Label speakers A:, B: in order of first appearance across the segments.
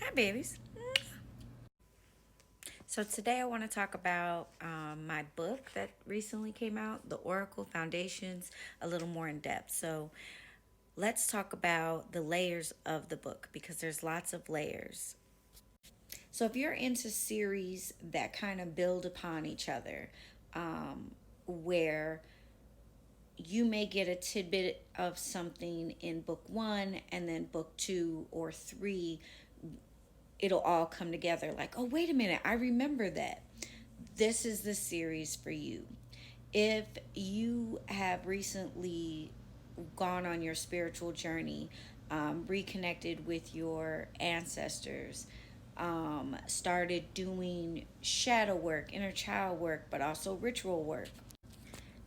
A: Hi, babies. So, today I want to talk about my book that recently came out, The Oracle Foundations, a little more in depth. So, let's talk about the layers of the book because there's lots of layers. So, if you're into series that kind of build upon each other, where you may get a tidbit of something in book one and then book two or three, it'll all come together like, oh, wait a minute, I remember that. This is the series for you. If you have recently gone on your spiritual journey, reconnected with your ancestors, started doing shadow work, inner child work, but also ritual work,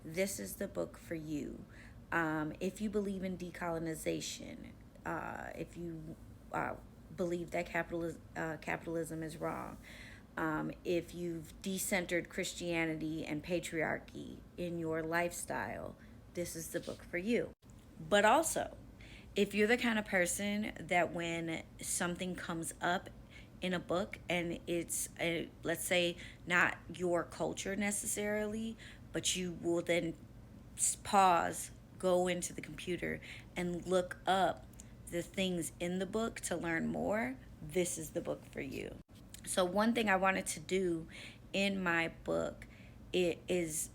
A: this is the book for you. If you believe in decolonization, if you believe that capitalism is wrong, if you've decentered Christianity and patriarchy in your lifestyle, this is the book for you. But also, if you're the kind of person that when something comes up in a book and it's let's say not your culture necessarily, but you will then pause, go into the computer and look up the things in the book to learn more, this is the book for you. So one thing I wanted to do in my book, it is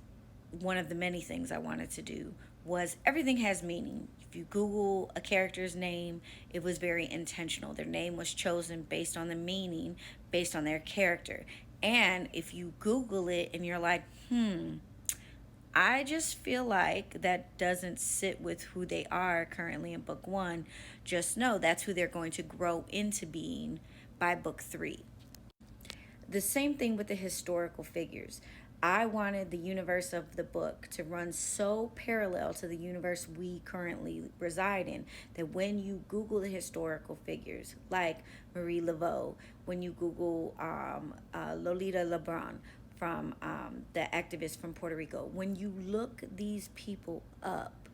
A: one of the many things I wanted to do, was everything has meaning. If you Google a character's name, it was very intentional. Their name was chosen based on the meaning, based on their character. And if you Google it and you're like, I just feel like that doesn't sit with who they are currently in book one, just know that's who they're going to grow into being by book three. The same thing with the historical figures. I wanted the universe of the book to run so parallel to the universe we currently reside in that when you Google the historical figures, like Marie Laveau, when you Google Lolita Lebron from the activist from Puerto Rico, when you look these people up,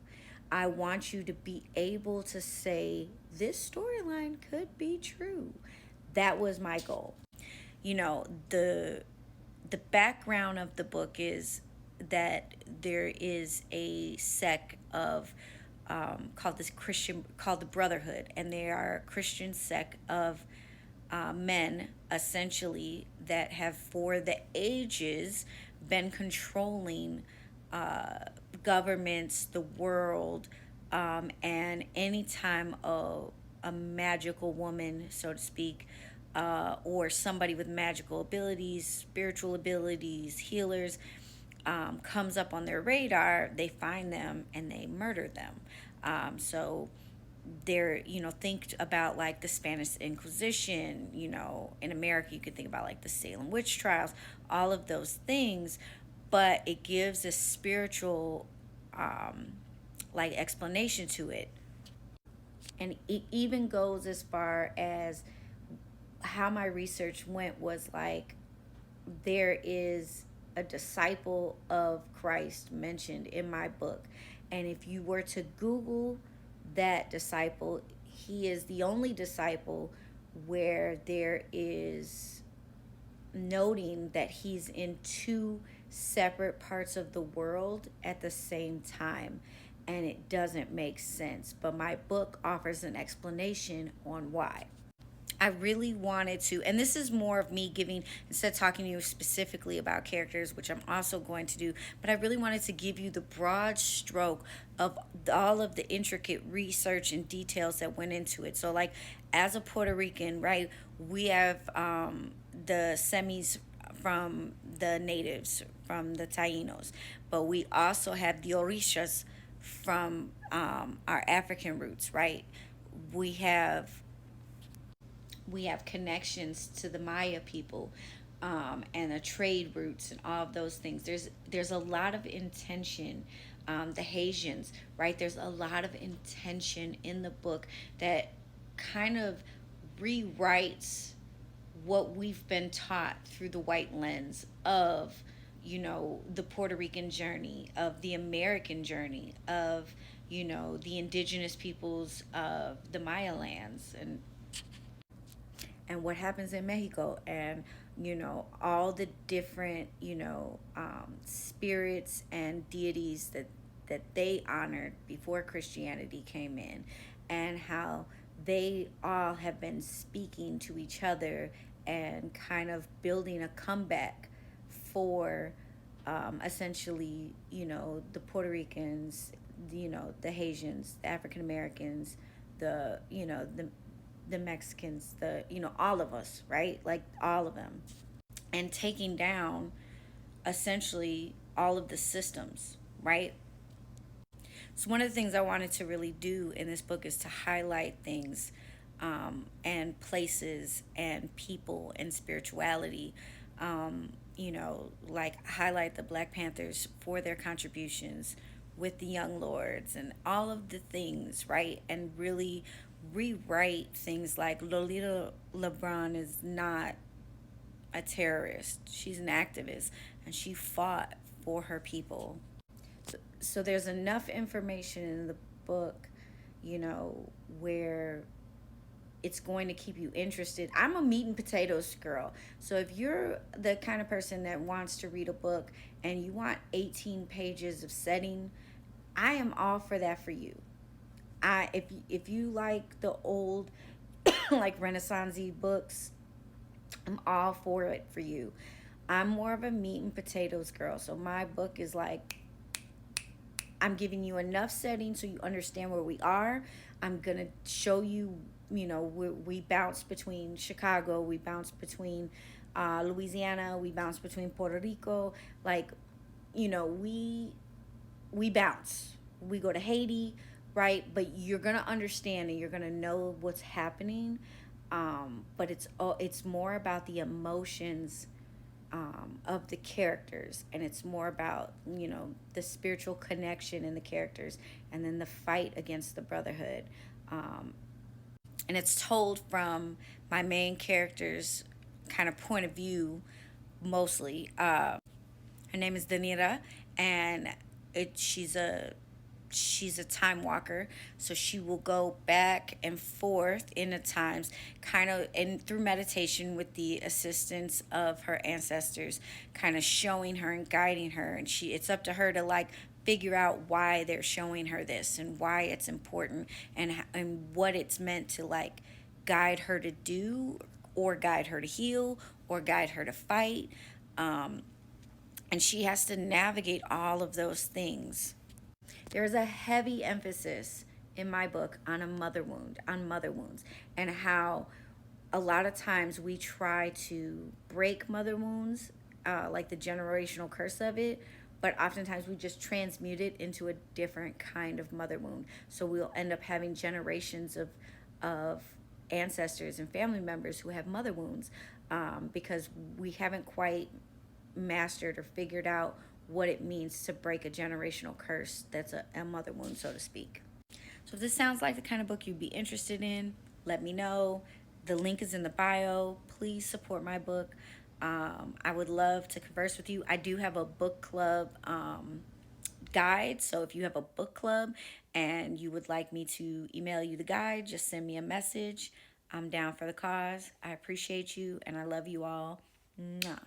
A: I want you to be able to say, this storyline could be true. That was my goal. You know, the background of the book is that there is a sect of called the Brotherhood, and they are a Christian sect of men essentially that have for the ages been controlling governments, the world, and anytime a magical woman, so to speak, or somebody with magical abilities, spiritual abilities, healers, comes up on their radar, they find them and they murder them. So they're, think about like the Spanish Inquisition, in America you could think about like the Salem witch trials, all of those things, but it gives a spiritual like explanation to it. And it even goes as far as how my research went was like there is a disciple of Christ mentioned in my book. And if you were to Google that disciple, he is the only disciple where there is noting that he's in two separate parts of the world at the same time. And it doesn't make sense. But my book offers an explanation on why. I really wanted to, and this is more of me giving, instead of talking to you specifically about characters, which I'm also going to do, but I really wanted to give you the broad stroke of all of the intricate research and details that went into it. So, like, as a Puerto Rican, right, we have the semis from the natives, from the Tainos, but we also have the Orishas from our African roots, right? We have we have connections to the Maya people, and the trade routes and all of those things. There's a lot of intention. The Haitians, right? There's a lot of intention in the book that kind of rewrites what we've been taught through the white lens of, the Puerto Rican journey, of the American journey, of, the indigenous peoples of the Maya lands. And and what happens in Mexico, and all the different spirits and deities that they honored before Christianity came in, and how they all have been speaking to each other and kind of building a comeback for essentially, the Puerto Ricans, the Haitians, the African Americans, the Mexicans, all of us, right? Like all of them, and taking down essentially all of the systems, right? So one of the things I wanted to really do in this book is to highlight things, and places and people and spirituality. Like highlight the Black Panthers for their contributions with the Young Lords and all of the things, right? And really rewrite things like Lolita LeBron is not a terrorist. She's an activist, and she fought for her people. So there's enough information in the book, where it's going to keep you interested. I'm a meat and potatoes girl. So if you're the kind of person that wants to read a book and you want 18 pages of setting, I am all for that for you. If you like the old like Renaissance books, I'm all for it for you. I'm more of a meat and potatoes girl. So my book is like, I'm giving you enough setting so you understand where we are. I'm going to show you, we bounce between Chicago, we bounce between Louisiana, we bounce between Puerto Rico. Like, we bounce. We go to Haiti, right? But you're going to understand and you're going to know what's happening. But it's more about the emotions of the characters, and it's more about the spiritual connection in the characters, and then the fight against the brotherhood, and it's told from my main character's kind of point of view mostly. Her name is Danira, and she's a time walker, so she will go back and forth in the times, kind of, and through meditation with the assistance of her ancestors, kind of showing her and guiding her, and it's up to her to like figure out why they're showing her this and why it's important, and what it's meant to like guide her to do, or guide her to heal, or guide her to fight. And she has to navigate all of those things. There's a heavy emphasis in my book on mother wounds, and how a lot of times we try to break mother wounds, like the generational curse of it, but oftentimes we just transmute it into a different kind of mother wound. So we'll end up having generations of ancestors and family members who have mother wounds, because we haven't quite mastered or figured out what it means to break a generational curse that's a mother wound, so to speak. So if this sounds like the kind of book you'd be interested in, let me know. The link is in the bio. Please support my book. I would love to converse with you. I do have a book club guide. So if you have a book club and you would like me to email you the guide, just send me a message. I'm down for the cause. I appreciate you and I love you all. Mwah.